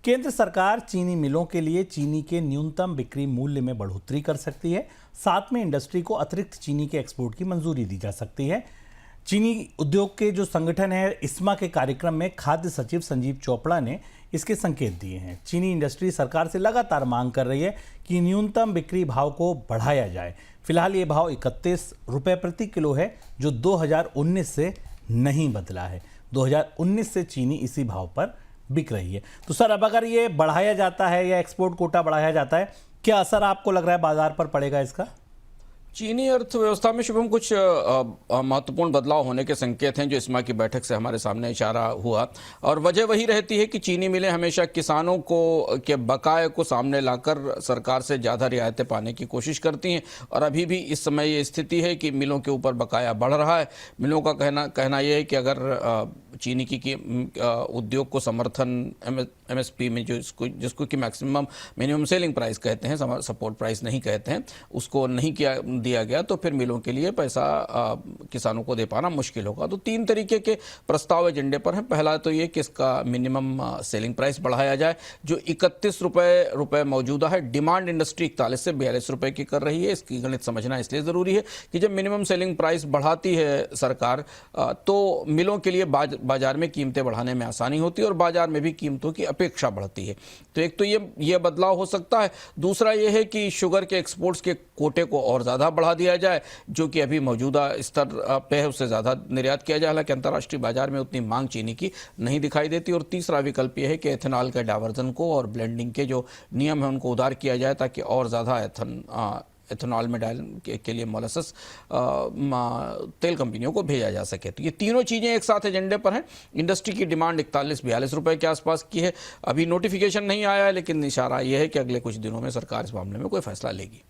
केंद्र सरकार चीनी मिलों के लिए चीनी के न्यूनतम बिक्री मूल्य में बढ़ोतरी कर सकती है। साथ में इंडस्ट्री को अतिरिक्त चीनी के एक्सपोर्ट की मंजूरी दी जा सकती है। चीनी उद्योग के जो संगठन है इस्मा के कार्यक्रम में खाद्य सचिव संजीव चोपड़ा ने इसके संकेत दिए हैं। चीनी इंडस्ट्री सरकार से लगातार मांग कर रही है कि न्यूनतम बिक्री भाव को बढ़ाया जाए। फिलहाल ये भाव 31 रुपये प्रति किलो है, जो 2019 से नहीं बदला है। 2019 से चीनी इसी भाव पर बिक रही है। तो सर, अब अगर ये बढ़ाया जाता है या एक्सपोर्ट कोटा बढ़ाया जाता है, क्या असर आपको लग रहा है बाजार पर पड़ेगा इसका? चीनी अर्थव्यवस्था में शुभम कुछ महत्वपूर्ण बदलाव होने के संकेत हैं जो इस्मा की बैठक से हमारे सामने इशारा हुआ, और वजह वही रहती है कि चीनी मिलें हमेशा किसानों को के बकाये को सामने लाकर सरकार से ज़्यादा रियायतें पाने की कोशिश करती हैं। और अभी भी इस समय ये स्थिति है कि मिलों के ऊपर बकाया बढ़ रहा है। मिलों का कहना यह है कि अगर चीनी की उद्योग को समर्थन MSP में जिसको कि मैक्सिमम मिनिमम सेलिंग प्राइस कहते हैं, सपोर्ट प्राइस नहीं कहते हैं, उसको नहीं दिया गया तो फिर मिलों के लिए पैसा किसानों को दे पाना मुश्किल होगा। तो 3 तरीके के प्रस्ताव एजेंडे पर हैं। पहला तो ये कि इसका मिनिमम सेलिंग प्राइस बढ़ाया जाए, जो 31 रुपये मौजूदा है। डिमांड इंडस्ट्री 41 से 42 रुपये की कर रही है। इसकी गणित समझना इसलिए ज़रूरी है कि जब मिनिमम सेलिंग प्राइस बढ़ाती है सरकार तो मिलों के लिए बाजार में कीमतें बढ़ाने में आसानी होती है और बाजार में भी कीमतों की अपेक्षा बढ़ती है। तो एक तो ये बदलाव हो सकता है। दूसरा ये है कि शुगर के एक्सपोर्ट्स के कोटे को और ज़्यादा बढ़ा दिया जाए, जो कि अभी मौजूदा स्तर पे है उससे ज़्यादा निर्यात किया जाए। हालांकि अंतर्राष्ट्रीय बाजार में उतनी मांग चीनी की नहीं दिखाई देती। और तीसरा विकल्प यह है कि एथेनॉल के डाइवर्जन को और ब्लेंडिंग के जो नियम है उनको उदार किया जाए, ताकि और ज़्यादा एथेनॉल में डाल के लिए मोलासेस तेल कंपनियों को भेजा जा सके। तो ये तीनों चीज़ें एक साथ एजेंडे पर हैं। इंडस्ट्री की डिमांड 41-42 रुपये के आसपास की है। अभी नोटिफिकेशन नहीं आया है, लेकिन इशारा यह है कि अगले कुछ दिनों में सरकार इस मामले में कोई फैसला लेगी।